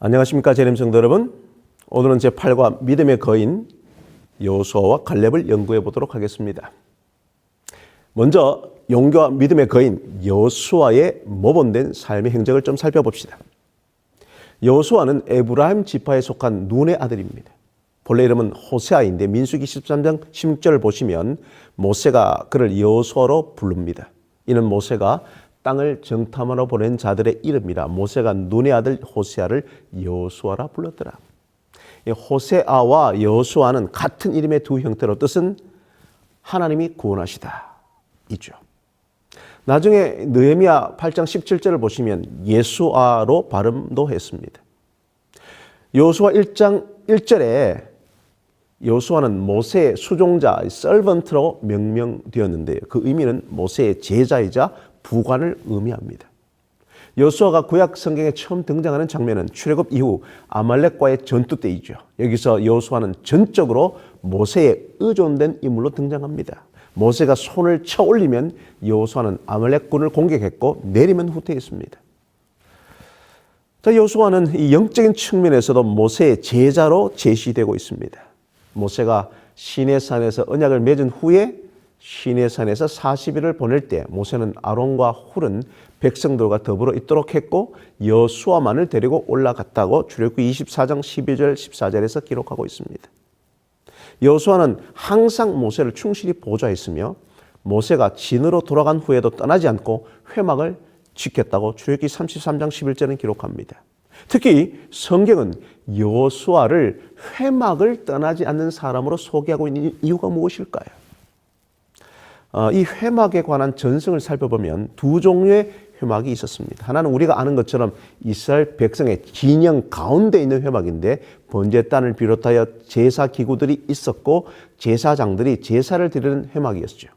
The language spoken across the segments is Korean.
안녕하십니까 재림 성도 여러분. 오늘은 제8과 믿음의 거인 여호수아와 갈렙을 연구해 보도록 하겠습니다. 먼저 용기와 믿음의 거인 여호수아의 모본된 삶의 행적을 좀 살펴봅시다. 여호수아는 에브라임 지파에 속한 눈의 아들입니다. 본래 이름은 호세아인데 민수기 13장 16절을 보시면 모세가 그를 여호수아로 부릅니다. 이는 모세가 땅을 정탐하러 보낸 자들의 이름이라 모세가 눈의 아들 호세아를 여호수아라 불렀더라. 호세아와 여호수아는 같은 이름의 두 형태로 뜻은 하나님이 구원하시다 이죠. 나중에 느헤미야 8장 17절을 보시면 예수아로 발음도 했습니다. 여호수아 1장 1절에 여호수아는 모세의 수종자, servant로 명명되었는데 그 의미는 모세의 제자이자 부관을 의미합니다. 여호수아가 구약 성경에 처음 등장하는 장면은 출애굽 이후 아말렉과의 전투 때이죠. 여기서 여호수아는 전적으로 모세에 의존된 인물로 등장합니다. 모세가 손을 쳐 올리면 여호수아는 아말렉군을 공격했고 내리면 후퇴했습니다. 여호수아는 이 영적인 측면에서도 모세의 제자로 제시되고 있습니다. 모세가 시내산에서 언약을 맺은 후에 시내산에서 40일을 보낼 때 모세는 아론과 훌은 백성들과 더불어 있도록 했고 여호수아만을 데리고 올라갔다고 출애굽기 24장 12절 14절에서 기록하고 있습니다. 여호수아는 항상 모세를 충실히 보좌했으며 모세가 진으로 돌아간 후에도 떠나지 않고 회막을 지켰다고 출애굽기 33장 11절은 기록합니다. 특히 성경은 여호수아를 회막을 떠나지 않는 사람으로 소개하고 있는 이유가 무엇일까요? 이 회막에 관한 전승을 살펴보면 두 종류의 회막이 있었습니다. 하나는 우리가 아는 것처럼 이스라엘 백성의 진영 가운데 있는 회막인데 번제단을 비롯하여 제사 기구들이 있었고 제사장들이 제사를 드리는 회막이었죠.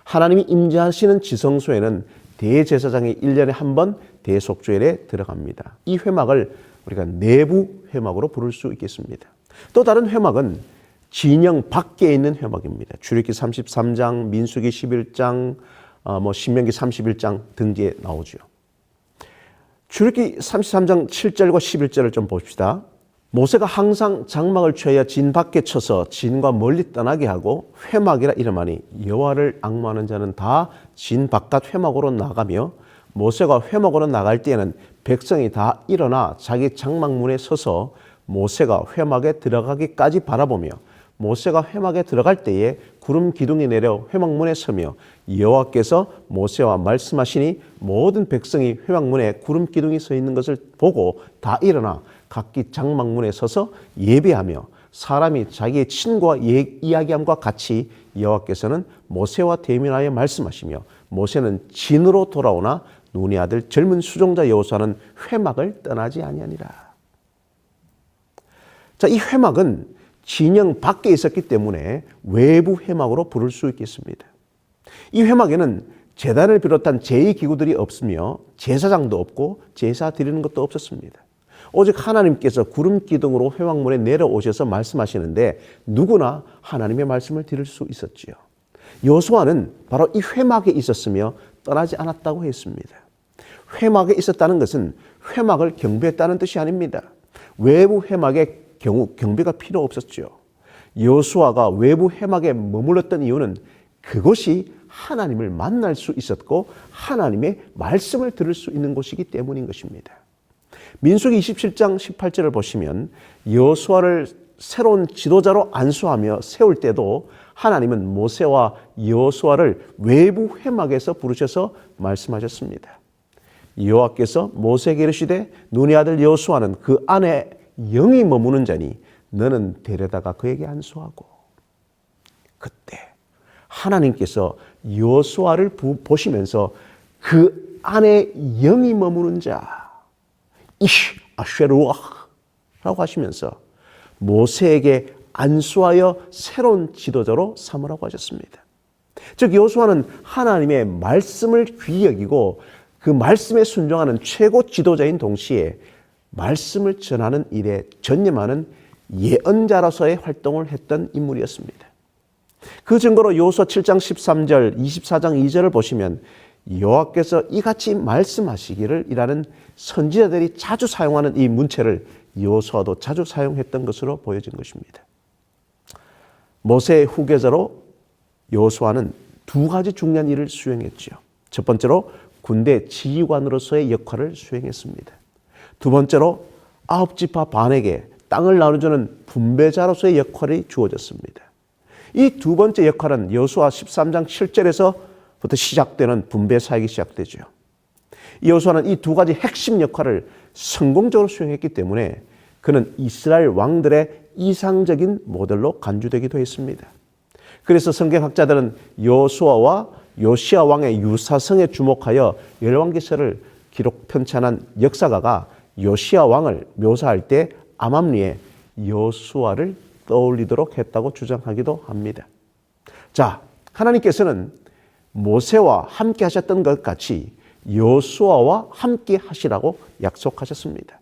하나님이 임재하시는 지성소에는 대제사장이 1년에 한 번 대속죄일에 들어갑니다. 이 회막을 우리가 내부 회막으로 부를 수 있겠습니다. 또 다른 회막은 진영 밖에 있는 회막입니다. 출애굽기 33장, 민수기 11장, 신명기 31장 등지에 나오죠. 출애굽기 33장 7절과 11절을 좀 봅시다. 모세가 항상 장막을 취하여 진 밖에 쳐서 진과 멀리 떠나게 하고 회막이라 이름하니 여호와를 앙모하는 자는 다 진 바깥 회막으로 나가며 모세가 회막으로 나갈 때에는 백성이 다 일어나 자기 장막문에 서서 모세가 회막에 들어가기까지 바라보며 모세가 회막에 들어갈 때에 구름 기둥이 내려 회막문에 서며 여호와께서 모세와 말씀하시니 모든 백성이 회막문에 구름 기둥이 서 있는 것을 보고 다 일어나 각기 장막문에 서서 예배하며 사람이 자기의 친구와 이야기함과 같이 여호와께서는 모세와 대면하여 말씀하시며 모세는 진으로 돌아오나 눈의 아들 젊은 수종자 여호수아는 회막을 떠나지 아니하니라. 자, 이 회막은 진영 밖에 있었기 때문에 외부 회막으로 부를 수 있겠습니다. 이 회막에는 제단을 비롯한 제2기구들이 없으며 제사장도 없고 제사 드리는 것도 없었습니다. 오직 하나님께서 구름 기둥으로 회막문에 내려오셔서 말씀하시는데 누구나 하나님의 말씀을 들을 수 있었지요. 여호수아는 바로 이 회막에 있었으며 떠나지 않았다고 했습니다. 회막에 있었다는 것은 회막을 경배했다는 뜻이 아닙니다. 외부 회막의 경우 경배가 필요 없었죠. 여호수아가 외부 회막에 머물렀던 이유는 그곳이 하나님을 만날 수 있었고 하나님의 말씀을 들을 수 있는 곳이기 때문인 것입니다. 민수기 27장 18절을 보시면 여호수아를 새로운 지도자로 안수하며 세울 때도 하나님은 모세와 여호수아를 외부 회막에서 부르셔서 말씀하셨습니다. 여호와께서 모세에게 이르시되 눈의 아들 여호수아는 그 안에 영이 머무는 자니 너는 데려다가 그에게 안수하고. 그때 하나님께서 여호수아를 보시면서 그 안에 영이 머무는 자 이시 아쉐루아라고 하시면서 모세에게 안수하여 새로운 지도자로 삼으라고 하셨습니다. 즉 여호수아는 하나님의 말씀을 귀히 여기고 그 말씀에 순종하는 최고 지도자인 동시에 말씀을 전하는 일에 전념하는 예언자로서의 활동을 했던 인물이었습니다. 그 증거로 여호수아 7장 13절, 24장 2절을 보시면 여호와께서 이같이 말씀하시기를 이라는 선지자들이 자주 사용하는 이 문체를 여호수아도 자주 사용했던 것으로 보여진 것입니다. 모세의 후계자로 여호수아는 두 가지 중요한 일을 수행했죠. 첫 번째로 군대 지휘관으로서의 역할을 수행했습니다. 두 번째로 9지파 반에게 땅을 나눠주는 분배자로서의 역할이 주어졌습니다. 이 두 번째 역할은 여호수아 13장 7절에서부터 시작되는 분배 사역이 시작되죠. 여호수아는 이 두 가지 핵심 역할을 성공적으로 수행했기 때문에 그는 이스라엘 왕들의 이상적인 모델로 간주되기도 했습니다. 그래서 성경학자들은 여호수아와 요시야 왕의 유사성에 주목하여 열왕기서를 기록 편찬한 역사가가 요시야 왕을 묘사할 때 암암리에 여호수아를 떠올리도록 했다고 주장하기도 합니다. 자, 하나님께서는 모세와 함께 하셨던 것 같이 여호수아와 함께 하시라고 약속하셨습니다.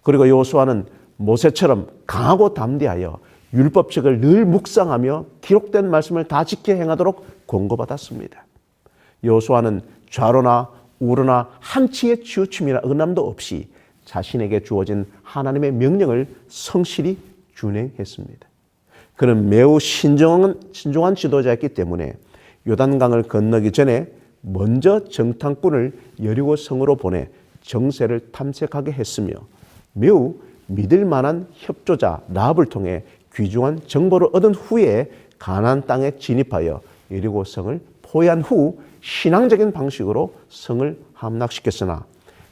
그리고 여호수아는 모세처럼 강하고 담대하여 율법책을 늘 묵상하며 기록된 말씀을 다 지켜 행하도록 권고받았습니다. 여호수아는 좌로나 우로나 한치의 치우침이나 은함도 없이 자신에게 주어진 하나님의 명령을 성실히 준행했습니다. 그는 매우 신중한 지도자였기 때문에 요단강을 건너기 전에 먼저 정탐꾼을 여리고 성으로 보내 정세를 탐색하게 했으며 매우 믿을 만한 협조자 라합을 통해 귀중한 정보를 얻은 후에 가나안 땅에 진입하여 여리고 성을 포위한 후 신앙적인 방식으로 성을 함락시켰으나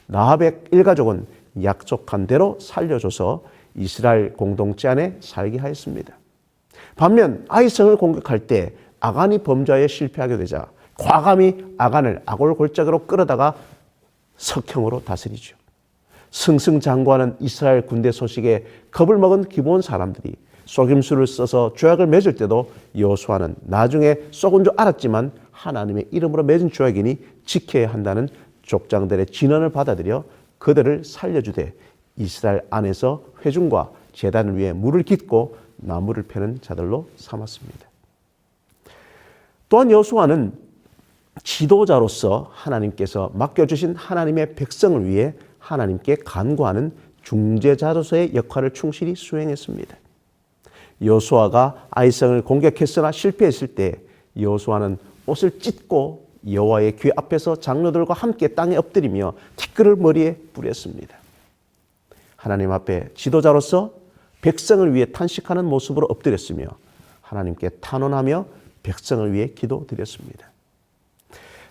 라합의 일가족은 약속한 대로 살려줘서 이스라엘 공동체 안에 살게 하였습니다. 반면 아이성을 공격할 때 아간이 범죄에 실패하게 되자 과감히 아간을 아골골짜기로 끌어다가 석형으로 다스리죠. 승승장구하는 이스라엘 군대 소식에 겁을 먹은 기브온 사람들이 속임수를 써서 조약을 맺을 때도 여호수아는 나중에 속은 줄 알았지만 하나님의 이름으로 맺은 조약이니 지켜야 한다는 족장들의 진언을 받아들여 그들을 살려주되 이스라엘 안에서 회중과 제단을 위해 물을 깃고 나무를 패는 자들로 삼았습니다. 또한 여호수아는 지도자로서 하나님께서 맡겨주신 하나님의 백성을 위해 하나님께 간구하는 중재자로서의 역할을 충실히 수행했습니다. 여호수아가 아이성을 공격했으나 실패했을 때 여호수아는 옷을 찢고 여호와의 귀 앞에서 장로들과 함께 땅에 엎드리며 티끌을 머리에 뿌렸습니다. 하나님 앞에 지도자로서 백성을 위해 탄식하는 모습으로 엎드렸으며 하나님께 탄원하며 백성을 위해 기도드렸습니다.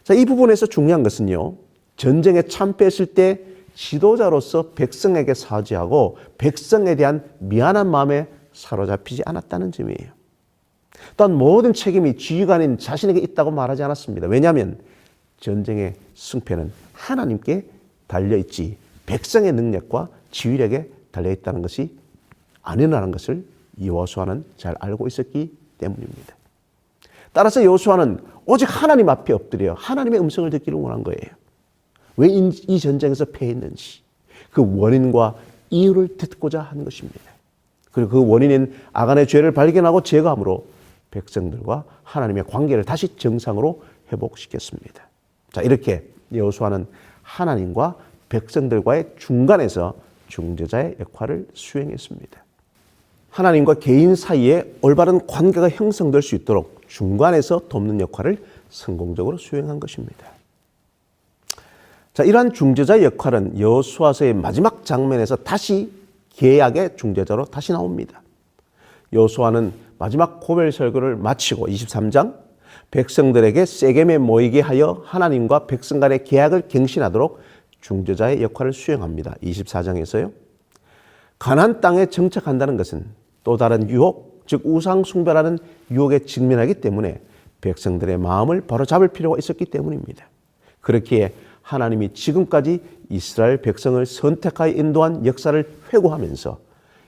자, 이 부분에서 중요한 것은요, 전쟁에 참패했을 때 지도자로서 백성에게 사죄하고 백성에 대한 미안한 마음에 사로잡히지 않았다는 점이에요. 또한 모든 책임이 지휘관인 자신에게 있다고 말하지 않았습니다. 왜냐하면 전쟁의 승패는 하나님께 달려있지 백성의 능력과 지휘력에 달려있다는 것이 아니라는 것을 여호수아는 잘 알고 있었기 때문입니다. 따라서 여호수아는 오직 하나님 앞에 엎드려 하나님의 음성을 듣기를 원한 거예요. 왜 이 전쟁에서 패했는지 그 원인과 이유를 듣고자 한 것입니다. 그리고 그 원인인 아간의 죄를 발견하고 제거함으로 백성들과 하나님의 관계를 다시 정상으로 회복시켰습니다. 자, 이렇게 여호수아는 하나님과 백성들과의 중간에서 중재자의 역할을 수행했습니다. 하나님과 개인 사이에 올바른 관계가 형성될 수 있도록 중간에서 돕는 역할을 성공적으로 수행한 것입니다. 자, 이러한 중재자의 역할은 여호수아서의 마지막 장면에서 다시 계약의 중재자로 다시 나옵니다. 여호수아는 마지막 고별 설교를 마치고 23장 백성들에게 세겜에 모이게 하여 하나님과 백성 간의 계약을 갱신하도록 중재자의 역할을 수행합니다. 24장에서요. 가나안 땅에 정착한다는 것은 또 다른 유혹, 즉 우상 숭배라는 유혹에 직면하기 때문에 백성들의 마음을 바로잡을 필요가 있었기 때문입니다. 그렇기에 하나님이 지금까지 이스라엘 백성을 선택하여 인도한 역사를 회고하면서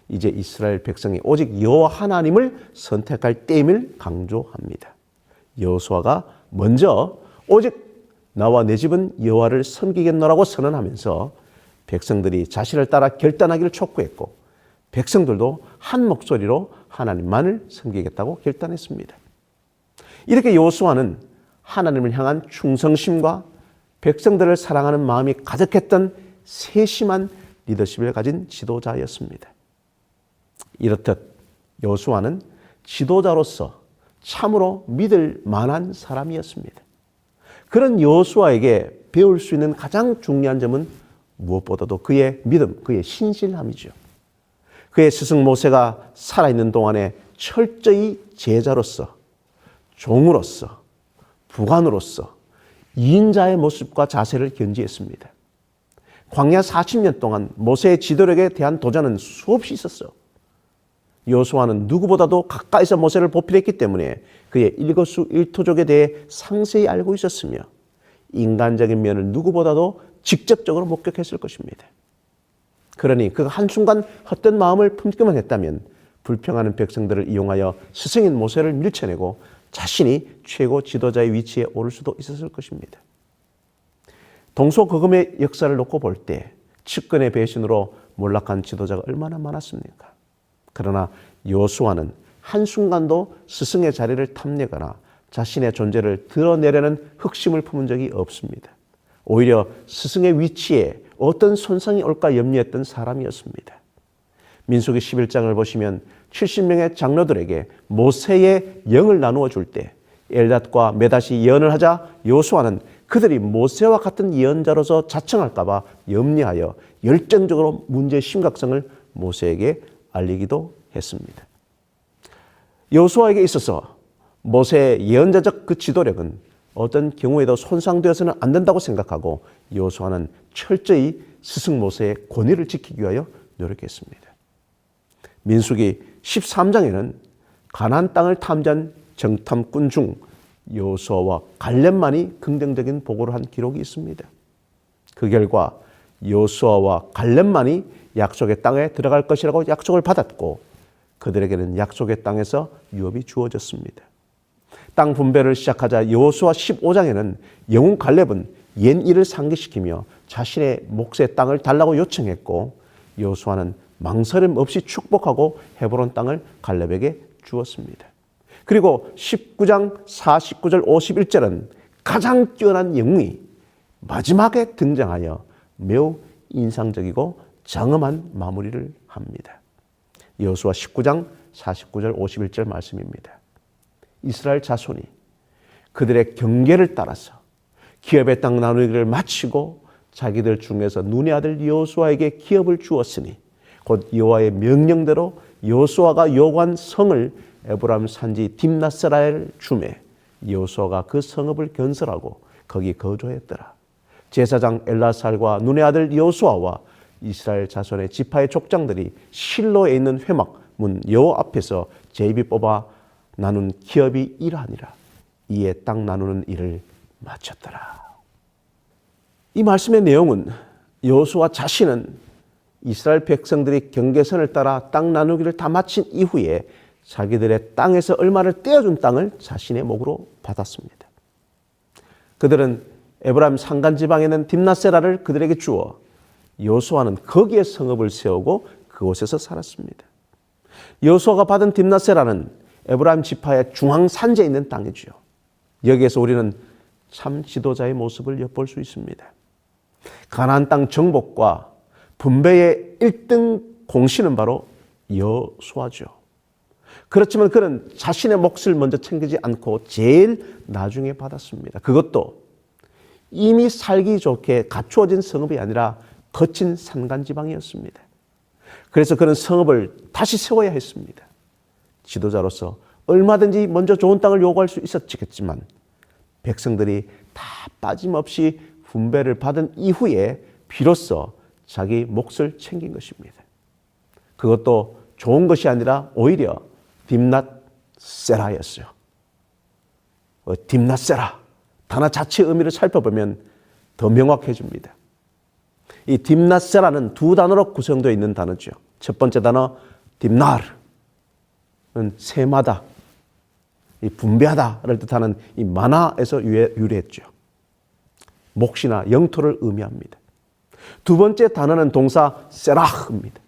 이제 이스라엘 백성이 오직 여호와 하나님을 선택할 때임을 강조합니다. 여호수아가 먼저 오직 나와 내 집은 여호와를 섬기겠노라고 선언하면서 백성들이 자신을 따라 결단하기를 촉구했고 백성들도 한 목소리로 하나님만을 섬기겠다고 결단했습니다. 이렇게 여호수아는 하나님을 향한 충성심과 백성들을 사랑하는 마음이 가득했던 세심한 리더십을 가진 지도자였습니다. 이렇듯 여호수아는 지도자로서 참으로 믿을 만한 사람이었습니다. 그런 여호수아에게 배울 수 있는 가장 중요한 점은 무엇보다도 그의 믿음, 그의 신실함이죠. 그의 스승 모세가 살아있는 동안에 철저히 제자로서, 종으로서, 부관으로서 이인자의 모습과 자세를 견지했습니다. 광야 40년 동안 모세의 지도력에 대한 도전은 수없이 있었어. 여호수아는 누구보다도 가까이서 모세를 보필했기 때문에 그의 일거수일투족에 대해 상세히 알고 있었으며 인간적인 면을 누구보다도 직접적으로 목격했을 것입니다. 그러니 그가 한순간 헛된 마음을 품기만 했다면 불평하는 백성들을 이용하여 스승인 모세를 밀쳐내고 자신이 최고 지도자의 위치에 오를 수도 있었을 것입니다. 동서고금의 역사를 놓고 볼 때 측근의 배신으로 몰락한 지도자가 얼마나 많았습니까? 그러나 여호수아는 한순간도 스승의 자리를 탐내거나 자신의 존재를 드러내려는 흑심을 품은 적이 없습니다. 오히려 스승의 위치에 어떤 손상이 올까 염려했던 사람이었습니다. 민수기 11장을 보시면 70명의 장로들에게 모세의 영을 나누어 줄 때 엘닷과 메닷이 예언을 하자 여호수아는 그들이 모세와 같은 예언자로서 자청할까 봐 염려하여 열정적으로 문제의 심각성을 모세에게 알리기도 했습니다. 여호수아에게 있어서 모세의 예언자적 그 지도력은 어떤 경우에도 손상되어서는 안 된다고 생각하고 여호수아는 철저히 스승 모세의 권위를 지키기 위하여 노력했습니다. 민수기 13장에는 가나안 땅을 탐지한 정탐꾼 중 여호수아와 갈렙만이 긍정적인 보고를 한 기록이 있습니다. 그 결과 여호수아와 갈렙만이 약속의 땅에 들어갈 것이라고 약속을 받았고 그들에게는 약속의 땅에서 유업이 주어졌습니다. 땅 분배를 시작하자 여호수아 15장에는 영웅 갈렙은 옛 일을 상기시키며 자신의 몫의 땅을 달라고 요청했고 여호수아는 망설임 없이 축복하고 헤브론 땅을 갈렙에게 주었습니다. 그리고 19장 49절 51절은 가장 뛰어난 영웅이 마지막에 등장하여 매우 인상적이고 장엄한 마무리를 합니다. 여호수아 19장 49절 51절 말씀입니다. 이스라엘 자손이 그들의 경계를 따라서 기업의 땅 나누기를 마치고 자기들 중에서 눈의 아들 여호수아에게 기업을 주었으니 곧 여호와의 명령대로 여호수아가 요구한 성을 에브라임 산지 딥낫세라를 주매 여호수아가 그 성읍을 건설하고 거기 거주했더라. 제사장 엘라살과 눈의 아들 여호수아와 이스라엘 자손의 지파의 족장들이 실로에 있는 회막 문 여호 앞에서 제비 뽑아 나눈 기업이 이러하니라. 이에 땅 나누는 일을 마쳤더라. 이 말씀의 내용은 여호수아 자신은 이스라엘 백성들이 경계선을 따라 땅 나누기를 다 마친 이후에 자기들의 땅에서 얼마를 떼어준 땅을 자신의 몫으로 받았습니다. 그들은 에브라임 산간지방에 있는 딥낫세라를 그들에게 주어 여호수아는 거기에 성읍을 세우고 그곳에서 살았습니다. 여호수아가 받은 딥낫세라는 에브라임 지파의 중앙산지에 있는 땅이지요. 여기에서 우리는 참 지도자의 모습을 엿볼 수 있습니다. 가나안 땅 정복과 분배의 1등 공신은 바로 여호수아죠. 그렇지만 그는 자신의 몫을 먼저 챙기지 않고 제일 나중에 받았습니다. 그것도 이미 살기 좋게 갖추어진 성읍이 아니라 거친 산간지방이었습니다. 그래서 그는 성읍을 다시 세워야 했습니다. 지도자로서 얼마든지 먼저 좋은 땅을 요구할 수 있었겠지만 백성들이 다 빠짐없이 분배를 받은 이후에 비로소 자기 몫을 챙긴 것입니다. 그것도 좋은 것이 아니라 오히려 딥낫세라였어요. 딥낫세라 단어 자체의 의미를 살펴보면 더 명확해집니다. 이 딥낫세라는 두 단어로 구성되어 있는 단어죠. 첫 번째 단어 딥나르는 세마다, 이 분배하다를 뜻하는 이 만화에서 유래했죠. 몫이나 영토를 의미합니다. 두 번째 단어는 동사 세라흐입니다.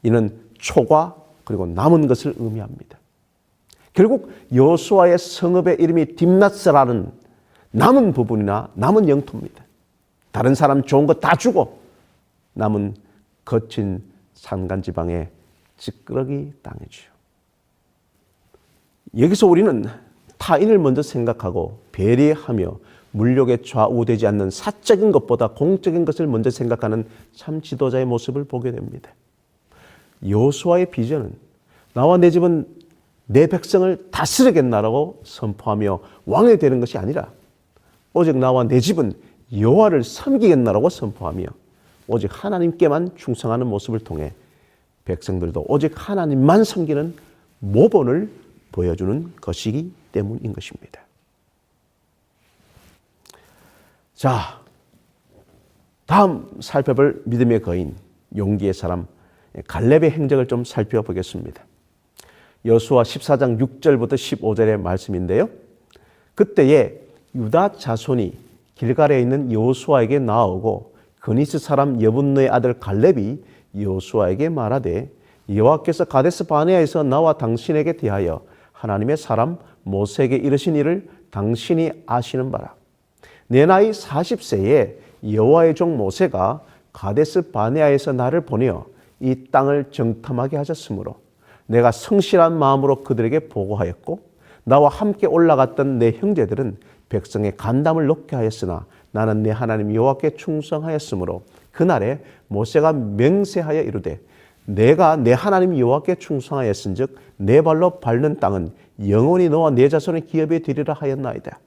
이는 초과 그리고 남은 것을 의미합니다. 결국 여호수아의 성읍의 이름이 딥낫세라는 남은 부분이나 남은 영토입니다. 다른 사람 좋은 거 다 주고 남은 거친 산간지방의 찌끄러기 땅이지요. 여기서 우리는 타인을 먼저 생각하고 배려하며 물욕에 좌우되지 않는 사적인 것보다 공적인 것을 먼저 생각하는 참 지도자의 모습을 보게 됩니다. 여호수아의 비전은 나와 내 집은 내 백성을 다스리겠나라고 선포하며 왕이 되는 것이 아니라 오직 나와 내 집은 여호와를 섬기겠나라고 선포하며 오직 하나님께만 충성하는 모습을 통해 백성들도 오직 하나님만 섬기는 모본을 보여주는 것이기 때문인 것입니다. 자, 다음 살펴볼 믿음의 거인, 용기의 사람 갈렙의 행적을 좀 살펴보겠습니다. 여호수아 14장 6절부터 15절의 말씀인데요. 그때에 유다 자손이 길갈에 있는 여호수아에게 나아오고 그니스 사람 여분느의 아들 갈렙이 여호수아에게 말하되 여호와께서 가데스 바네아에서 나와 당신에게 대하여 하나님의 사람 모세에게 이르신 일을 당신이 아시는 바라. 내 나이 40세에 여호와의 종 모세가 가데스 바네아에서 나를 보내어 이 땅을 정탐하게 하셨으므로 내가 성실한 마음으로 그들에게 보고하였고 나와 함께 올라갔던 내 형제들은 백성의 간담을 높게 하였으나 나는 내 하나님 여호와께 충성하였으므로 그날에 모세가 맹세하여 이르되 내가 내 하나님 여호와께 충성하였은즉 내 발로 밟는 땅은 영원히 너와 내 자손의 기업에 되리라 하였나이다.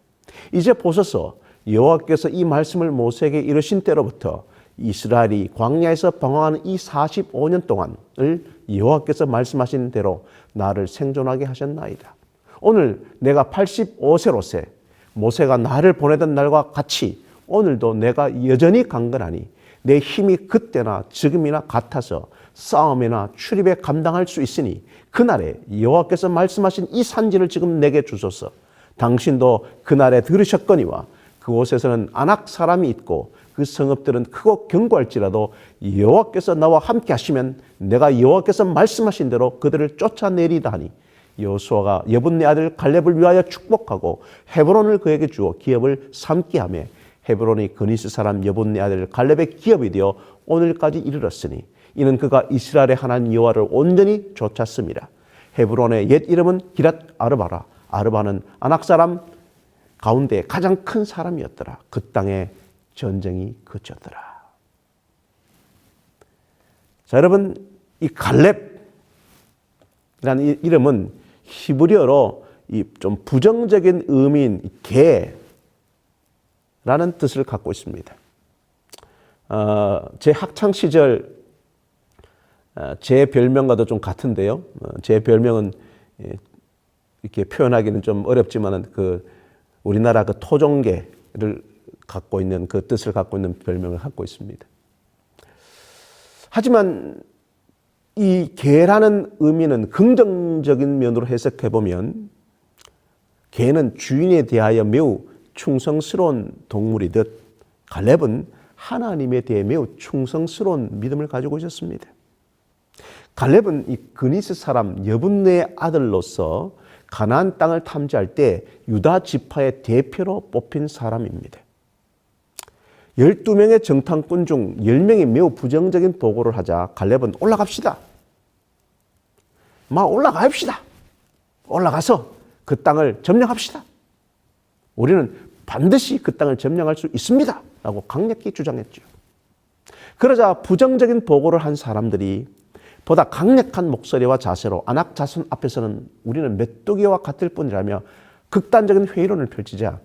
이제 보소서 여호와께서 이 말씀을 모세에게 이르신 때로부터 이스라엘이 광야에서 방황하는 이 45년 동안을 여호와께서 말씀하신 대로 나를 생존하게 하셨나이다. 오늘 내가 85세로세 모세가 나를 보내던 날과 같이 오늘도 내가 여전히 강건하니 내 힘이 그때나 지금이나 같아서 싸움이나 출입에 감당할 수 있으니 그날에 여호와께서 말씀하신 이 산지를 지금 내게 주소서. 당신도 그날에 들으셨거니와 그곳에서는 아낙 사람이 있고 그 성읍들은 크고 견고할지라도 여호와께서 나와 함께 하시면 내가 여호와께서 말씀하신 대로 그들을 쫓아내리다 하니 여호수아가 여분네 아들 갈렙을 위하여 축복하고 헤브론을 그에게 주어 기업을 삼게 하며 헤브론이 그니스 사람 여분네 아들 갈렙의 기업이 되어 오늘까지 이르렀으니 이는 그가 이스라엘의 하나님 여호와를 온전히 쫓았습니다. 헤브론의 옛 이름은 기랏 아르바라. 아르바는 아낙 사람 가운데 가장 큰 사람이었더라. 그 땅에 전쟁이 그쳤더라. 자, 여러분, 이 갈렙이라는 이름은 히브리어로 이 좀 부정적인 의미인 개라는 뜻을 갖고 있습니다. 제 학창 시절 제 별명과도 좀 같은데요. 제 별명은 이렇게 표현하기는 좀 어렵지만은 우리나라 토종개를 갖고 있는 그 뜻을 갖고 있는 별명을 갖고 있습니다. 하지만 이 개라는 의미는 긍정적인 면으로 해석해 보면 개는 주인에 대하여 매우 충성스러운 동물이듯 갈렙은 하나님에 대해 매우 충성스러운 믿음을 가지고 있었습니다. 갈렙은 이 그니스 사람 여분네의 아들로서 가나안 땅을 탐지할 때 유다 지파의 대표로 뽑힌 사람입니다. 12명의 정탐꾼 중 10명이 매우 부정적인 보고를 하자 갈렙은 올라갑시다. 올라갑시다. 올라가서 그 땅을 점령합시다. 우리는 반드시 그 땅을 점령할 수 있습니다. 라고 강력히 주장했죠. 그러자 부정적인 보고를 한 사람들이 보다 강력한 목소리와 자세로 아낙 자손 앞에서는 우리는 메뚜기와 같을 뿐이라며 극단적인 회의론을 펼치자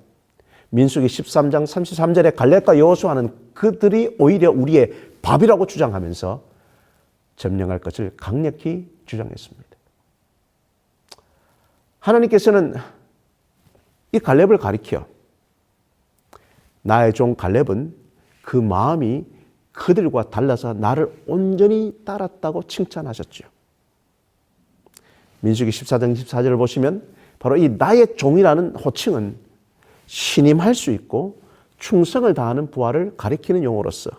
민수기 13장 33절에 갈렙과 여호수아는 그들이 오히려 우리의 밥이라고 주장하면서 점령할 것을 강력히 주장했습니다. 하나님께서는 이 갈렙을 가리켜 나의 종 갈렙은 그 마음이 그들과 달라서 나를 온전히 따랐다고 칭찬하셨죠. 민수기 14장 24절을 보시면 바로 이 나의 종이라는 호칭은 신임할 수 있고 충성을 다하는 부하를 가리키는 용어로서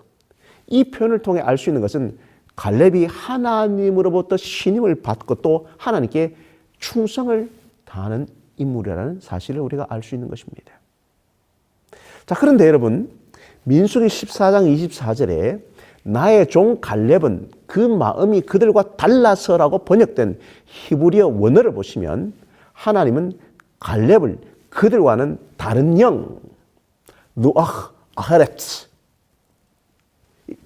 이 표현을 통해 알 수 있는 것은 갈렙이 하나님으로부터 신임을 받고 또 하나님께 충성을 다하는 인물이라는 사실을 우리가 알 수 있는 것입니다. 자, 그런데 여러분, 민수기 14장 24절에 나의 종 갈렙은 그 마음이 그들과 달라서라고 번역된 히브리어 원어를 보시면 하나님은 갈렙을 그들과는 다른 영, 누아흐 아헤렛,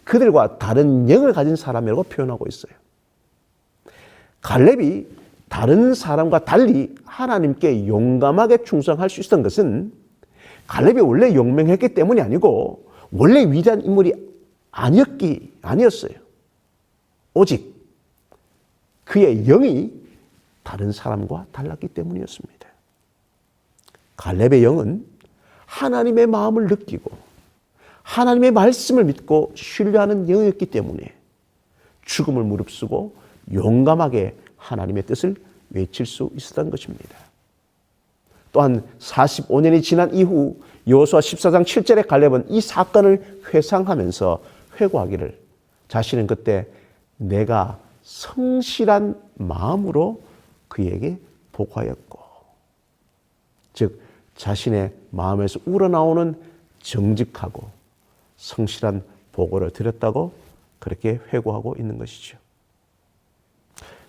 그들과 다른 영을 가진 사람이라고 표현하고 있어요. 갈렙이 다른 사람과 달리 하나님께 용감하게 충성할 수 있었던 것은 갈렙이 원래 용맹했기 때문이 아니고 원래 위대한 인물이 아니었어요. 오직 그의 영이 다른 사람과 달랐기 때문이었습니다. 갈렙의 영은 하나님의 마음을 느끼고 하나님의 말씀을 믿고 신뢰하는 영이었기 때문에 죽음을 무릅쓰고 용감하게 하나님의 뜻을 외칠 수 있었던 것입니다. 또한 45년이 지난 이후 여호수아 14장 7절에 갈렙은 이 사건을 회상하면서 회고하기를, 자신은 그때 내가 성실한 마음으로 그에게 보고하였고, 즉 자신의 마음에서 우러나오는 정직하고 성실한 보고를 드렸다고 그렇게 회고하고 있는 것이죠.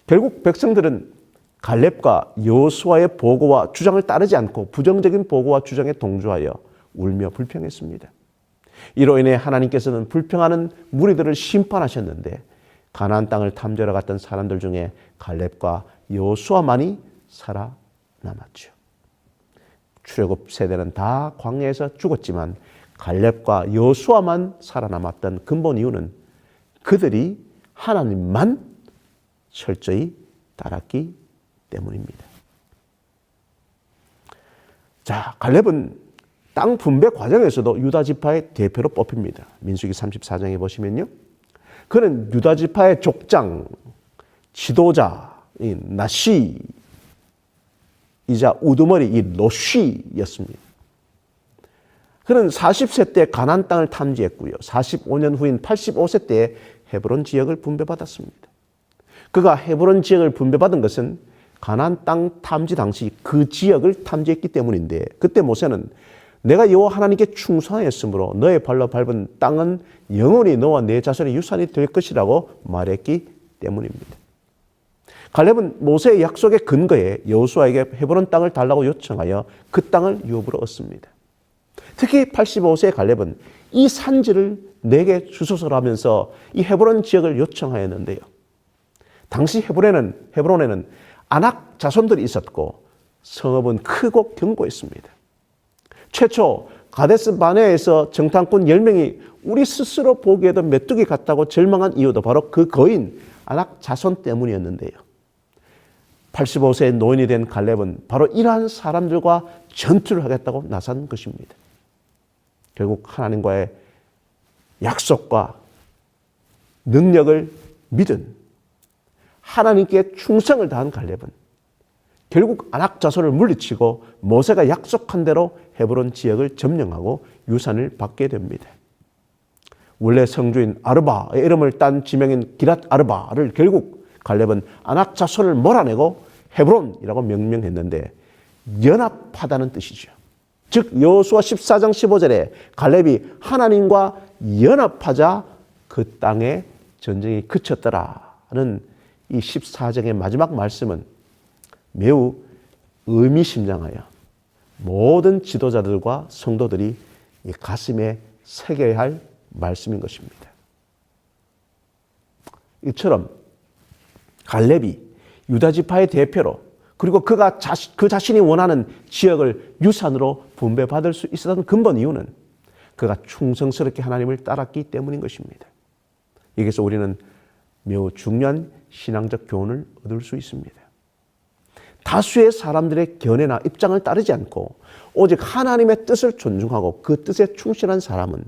결국 백성들은 갈렙과 여호수아의 보고와 주장을 따르지 않고 부정적인 보고와 주장에 동조하여 울며 불평했습니다. 이로 인해 하나님께서는 불평하는 무리들을 심판하셨는데 가나안 땅을 탐지하러 갔던 사람들 중에 갈렙과 여호수아만이 살아남았죠. 출애굽 세대는 다 광야에서 죽었지만 갈렙과 여호수아만 살아남았던 근본 이유는 그들이 하나님만 철저히 따랐기 때문입니다. 자, 갈렙은 땅 분배 과정에서도 유다 지파의 대표로 뽑힙니다. 민수기 34장에 보시면요, 그는 유다 지파의 족장, 지도자, 이 나시 이자 우두머리 이 노쉬였습니다. 그는 40세 때 가나안 땅을 탐지했고요. 45년 후인 85세 때에 헤브론 지역을 분배받았습니다. 그가 헤브론 지역을 분배받은 것은 가나안 땅 탐지 당시 그 지역을 탐지했기 때문인데, 그때 모세는 내가 여호와 하나님께 충성하였으므로 너의 발로 밟은 땅은 영원히 너와 내 자손의 유산이 될 것이라고 말했기 때문입니다. 갈렙은 모세의 약속의 근거에 여호수아에게 헤브론 땅을 달라고 요청하여 그 땅을 유업으로 얻습니다. 특히 85세의 갈렙은 이 산지를 내게 주소서라면서 이 헤브론 지역을 요청하였는데요. 당시 헤브론에는 아낙 자손들이 있었고 성읍은 크고 견고했습니다. 최초 가데스 바네아에서 정탐꾼 10명이 우리 스스로 보기에도 메뚜기 같다고 절망한 이유도 바로 그 거인 아낙 자손 때문이었는데요. 85세의 노인이 된 갈렙은 바로 이러한 사람들과 전투를 하겠다고 나선 것입니다. 결국 하나님과의 약속과 능력을 믿은, 하나님께 충성을 다한 갈렙은 결국 아낙 자손을 물리치고 모세가 약속한 대로 헤브론 지역을 점령하고 유산을 받게 됩니다. 원래 성주인 아르바의 이름을 딴 지명인 기랏 아르바를 결국 갈렙은 아낙 자손을 몰아내고 헤브론이라고 명명했는데 연합하다는 뜻이죠. 즉 여호수아 14장 15절에 갈렙이 하나님과 연합하자 그 땅에 전쟁이 그쳤더라는 이 14장의 마지막 말씀은 매우 의미심장하여 모든 지도자들과 성도들이 이 가슴에 새겨야 할 말씀인 것입니다. 이처럼 갈렙이 유다 지파의 대표로, 그리고 그가 그 자신이 원하는 지역을 유산으로 분배받을 수 있었던 근본 이유는 그가 충성스럽게 하나님을 따랐기 때문인 것입니다. 여기서 우리는 매우 중요한 신앙적 교훈을 얻을 수 있습니다. 다수의 사람들의 견해나 입장을 따르지 않고 오직 하나님의 뜻을 존중하고 그 뜻에 충실한 사람은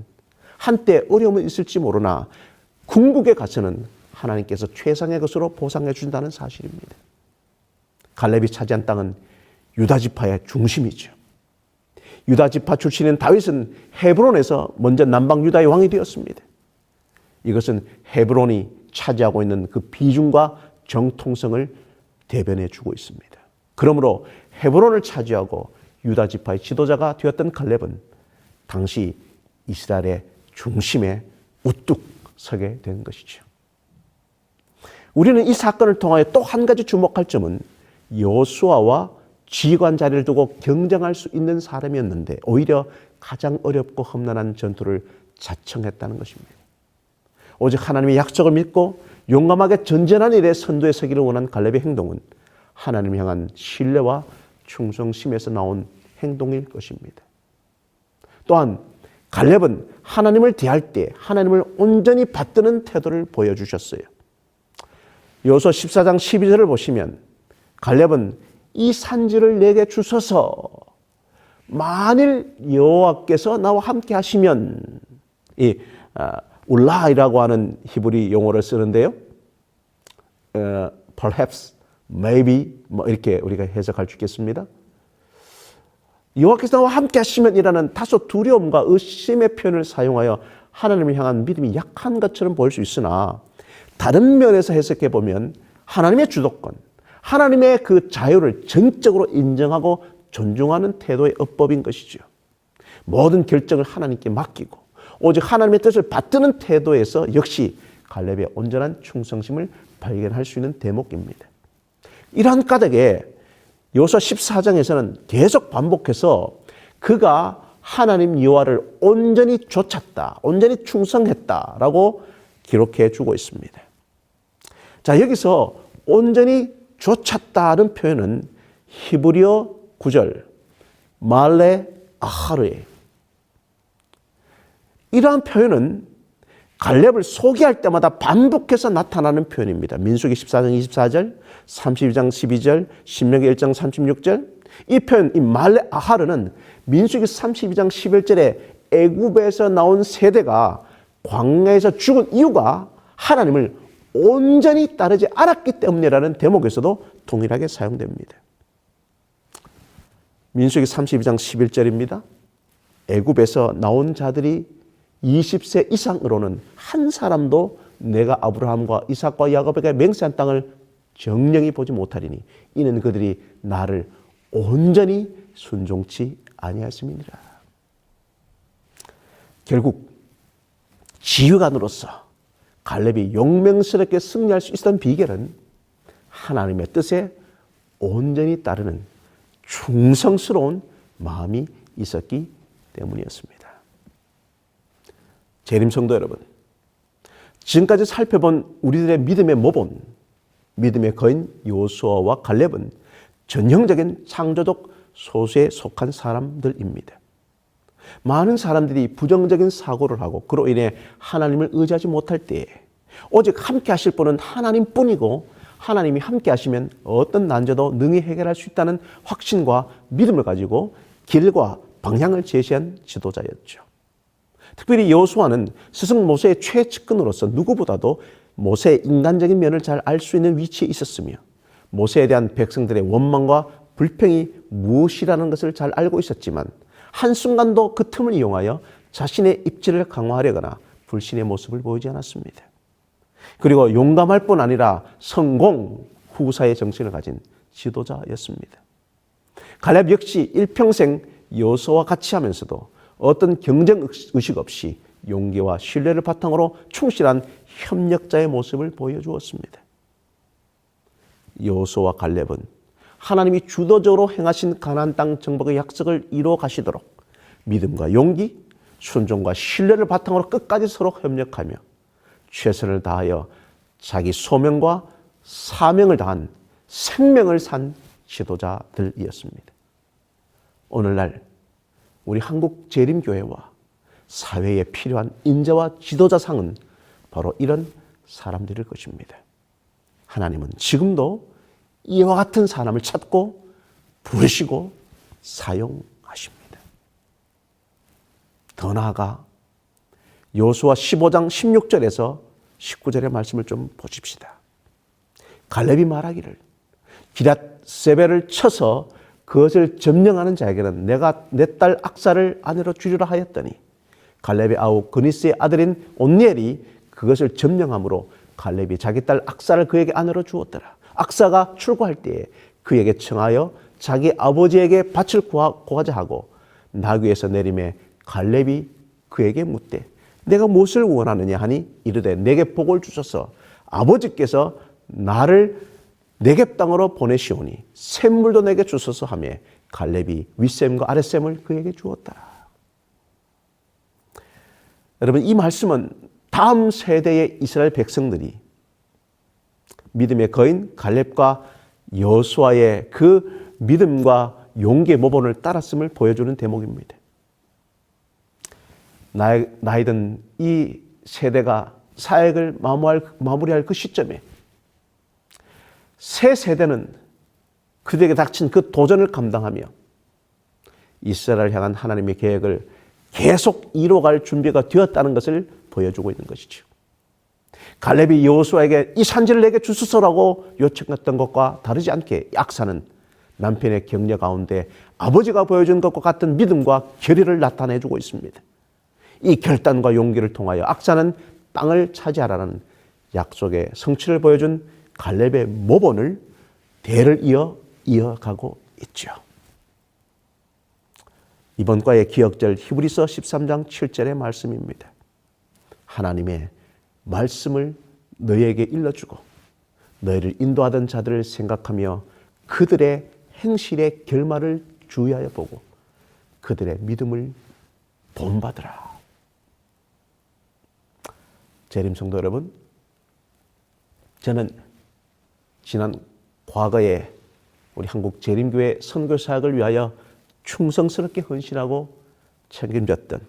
한때 어려움은 있을지 모르나 궁극에 가서는 하나님께서 최상의 것으로 보상해 준다는 사실입니다. 갈렙이 차지한 땅은 유다 지파의 중심이죠. 유다 지파 출신인 다윗은 헤브론에서 먼저 남방 유다의 왕이 되었습니다. 이것은 헤브론이 차지하고 있는 그 비중과 정통성을 대변해 주고 있습니다. 그러므로 헤브론을 차지하고 유다 지파의 지도자가 되었던 갈렙은 당시 이스라엘의 중심에 우뚝 서게 된 것이죠. 우리는 이 사건을 통하여 또 한 가지 주목할 점은 여호수아와 지휘관 자리를 두고 경쟁할 수 있는 사람이었는데 오히려 가장 어렵고 험난한 전투를 자청했다는 것입니다. 오직 하나님의 약속을 믿고 용감하게 전전한 일에 선두에 서기를 원한 갈렙의 행동은 하나님을 향한 신뢰와 충성심에서 나온 행동일 것입니다. 또한 갈렙은 하나님을 대할 때 하나님을 온전히 받드는 태도를 보여주셨어요. 여호수아 14장 12절을 보시면 갈렙은 이 산지를 내게 주소서 만일 여호와께서 나와 함께 하시면 이 울라이라고 하는 히브리 용어를 쓰는데요. perhaps, maybe 뭐 이렇게 우리가 해석할 수 있겠습니다. 여호와께서 나와 함께 하시면이라는 다소 두려움과 의심의 표현을 사용하여 하나님을 향한 믿음이 약한 것처럼 보일 수 있으나 다른 면에서 해석해 보면 하나님의 주도권, 하나님의 그 자유를 전적으로 인정하고 존중하는 태도의 어법인 것이죠. 모든 결정을 하나님께 맡기고 오직 하나님의 뜻을 받드는 태도에서 역시 갈렙의 온전한 충성심을 발견할 수 있는 대목입니다. 이러한 까닭에 여호수아 14장에서는 계속 반복해서 그가 하나님 여호와를 온전히 좇았다, 온전히 충성했다라고 기록해 주고 있습니다. 자, 여기서 온전히 좇았다는 표현은 히브리어 구절 말레 아하르에 이러한 표현은 갈렙을 소개할 때마다 반복해서 나타나는 표현입니다. 민수기 14장 24절, 32장 12절, 신명기 1장 36절. 이 표현, 이 말레 아하르는 민수기 32장 11절에 애굽에서 나온 세대가 광야에서 죽은 이유가 하나님을 온전히 따르지 않았기 때문이라는 대목에서도 동일하게 사용됩니다. 민수기 32장 11절입니다. 애굽에서 나온 자들이 20세 이상으로는 한 사람도 내가 아브라함과 이삭과 야곱에게 맹세한 땅을 정령히 보지 못하리니 이는 그들이 나를 온전히 순종치 아니하였음이니라. 결국 지휘관으로서 갈렙이 용맹스럽게 승리할 수 있었던 비결은 하나님의 뜻에 온전히 따르는 충성스러운 마음이 있었기 때문이었습니다. 재림 성도 여러분, 지금까지 살펴본 우리들의 믿음의 모본, 믿음의 거인 여호수아와 갈렙은 전형적인 창조적 소수에 속한 사람들입니다. 많은 사람들이 부정적인 사고를 하고 그로 인해 하나님을 의지하지 못할 때에 오직 함께 하실 분은 하나님뿐이고 하나님이 함께 하시면 어떤 난제도 능히 해결할 수 있다는 확신과 믿음을 가지고 길과 방향을 제시한 지도자였죠. 특별히 여호수아는 스승 모세의 최측근으로서 누구보다도 모세의 인간적인 면을 잘 알 수 있는 위치에 있었으며 모세에 대한 백성들의 원망과 불평이 무엇이라는 것을 잘 알고 있었지만 한순간도 그 틈을 이용하여 자신의 입지를 강화하려거나 불신의 모습을 보이지 않았습니다. 그리고 용감할 뿐 아니라 성공 후사의 정신을 가진 지도자였습니다. 갈렙 역시 일평생 여호수아와 같이 하면서도 어떤 경쟁 의식 없이 용기와 신뢰를 바탕으로 충실한 협력자의 모습을 보여주었습니다. 여호수아와 갈렙은 하나님이 주도적으로 행하신 가나안 땅 정복의 약속을 이루어 가시도록 믿음과 용기, 순종과 신뢰를 바탕으로 끝까지 서로 협력하며 최선을 다하여 자기 소명과 사명을 다한 생명을 산 지도자들이었습니다. 오늘날 우리 한국 재림교회와 사회에 필요한 인재와 지도자상은 바로 이런 사람들일 것입니다. 하나님은 지금도 이와 같은 사람을 찾고 부르시고 사용하십니다. 더 나아가 여호수아 15장 16절에서 19절의 말씀을 좀 보십시다. 갈렙이 말하기를 기랏세벨을 쳐서 그것을 점령하는 자에게는 내가 내 딸 악사를 아내로 주리라 하였더니 갈렙의 아우 그니스의 아들인 온니엘이 그것을 점령함으로 갈렙이 자기 딸 악사를 그에게 아내로 주었더라. 악사가 출고할 때에 그에게 청하여 자기 아버지에게 밭을 구하자 하고 나귀에서 내림에 갈렙이 그에게 묻되 내가 무엇을 원하느냐 하니 이르되 내게 복을 주소서 아버지께서 나를 네겝 땅으로 보내시오니 샘물도 내게 주소서 하며 갈렙이 윗샘과 아랫샘을 그에게 주었다. 여러분, 이 말씀은 다음 세대의 이스라엘 백성들이 믿음의 거인 갈렙과 여호수아의 그 믿음과 용기의 모본을 따랐음을 보여주는 대목입니다. 나이 든 이 세대가 사역을 마무리할 그 시점에 새 세대는 그들에게 닥친 그 도전을 감당하며 이스라엘을 향한 하나님의 계획을 계속 이뤄갈 준비가 되었다는 것을 보여주고 있는 것이죠. 갈렙이 여호수아에게 이 산지를 내게 주소서라고 요청했던 것과 다르지 않게 악사는 남편의 격려 가운데 아버지가 보여준 것과 같은 믿음과 결의를 나타내주고 있습니다. 이 결단과 용기를 통하여 악사는 땅을 차지하라는 약속의 성취를 보여준 갈렙의 모본을 대를 이어가고 있죠. 이번 과의 기억절 히브리서 13장 7절의 말씀입니다. 하나님의 말씀을 너희에게 일러주고 너희를 인도하던 자들을 생각하며 그들의 행실의 결말을 주의하여 보고 그들의 믿음을 본받으라. 재림 성도 여러분, 저는 지난 과거에 우리 한국 재림교회 선교 사역을 위하여 충성스럽게 헌신하고 책임졌던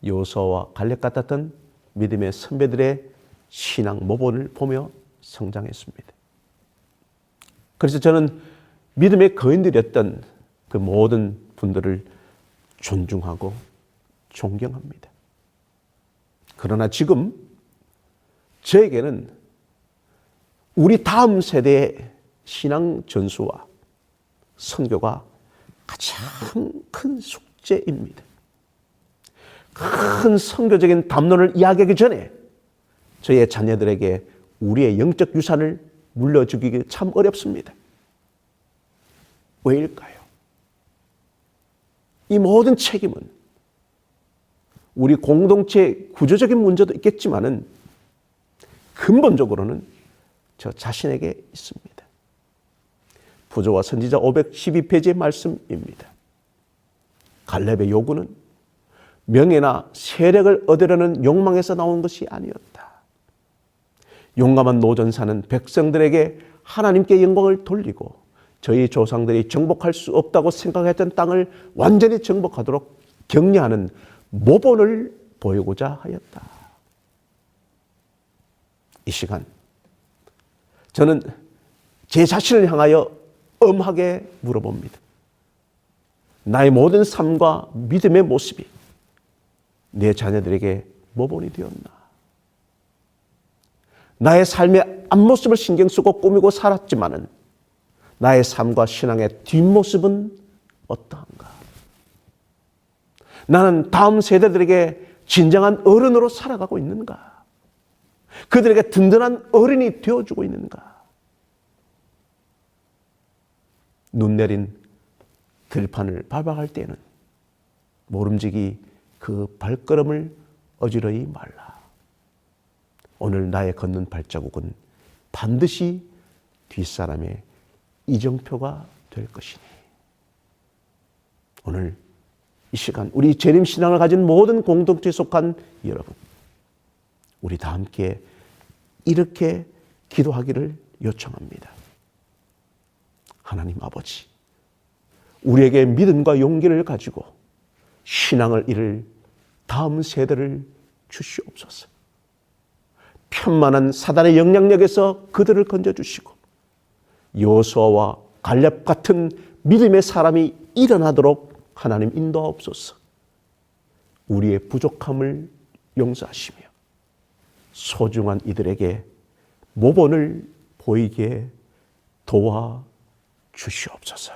여호수아와 갈렙 같았던 믿음의 선배들의 신앙 모본을 보며 성장했습니다. 그래서 저는 믿음의 거인들이었던 그 모든 분들을 존중하고 존경합니다. 그러나 지금 저에게는 우리 다음 세대의 신앙 전수와 선교가 가장 큰 숙제입니다. 큰 선교적인 담론을 이야기하기 전에 저희의 자녀들에게 우리의 영적 유산을 물려주기 참 어렵습니다. 왜일까요? 이 모든 책임은 우리 공동체의 구조적인 문제도 있겠지만은 근본적으로는 저 자신에게 있습니다. 부조와 선지자 512페이지의 말씀입니다. 갈렙의 요구는 명예나 세력을 얻으려는 욕망에서 나온 것이 아니었다. 용감한 노전사는 백성들에게 하나님께 영광을 돌리고 저희 조상들이 정복할 수 없다고 생각했던 땅을 완전히 정복하도록 격려하는 모본을 보이고자 하였다. 이 시간 저는 제 자신을 향하여 엄하게 물어봅니다. 나의 모든 삶과 믿음의 모습이 내 자녀들에게 모본이 되었나? 나의 삶의 앞모습을 신경 쓰고 꾸미고 살았지만은 나의 삶과 신앙의 뒷모습은 어떠한가? 나는 다음 세대들에게 진정한 어른으로 살아가고 있는가? 그들에게 든든한 어른이 되어주고 있는가? 눈 내린 들판을 밟아갈 때는 모름지기 그 발걸음을 어지러이 말라. 오늘 나의 걷는 발자국은 반드시 뒷사람의 이정표가 될 것이니. 오늘 이 시간 우리 재림신앙을 가진 모든 공동체에 속한 여러분, 우리 다 함께 이렇게 기도하기를 요청합니다. 하나님 아버지, 우리에게 믿음과 용기를 가지고 신앙을 이룰 다음 세대를 주시옵소서. 편만한 사단의 영향력에서 그들을 건져주시고 여호수아와 갈렙 같은 믿음의 사람이 일어나도록 하나님 인도하옵소서. 우리의 부족함을 용서하시며 소중한 이들에게 모본을 보이게 도와주시옵소서.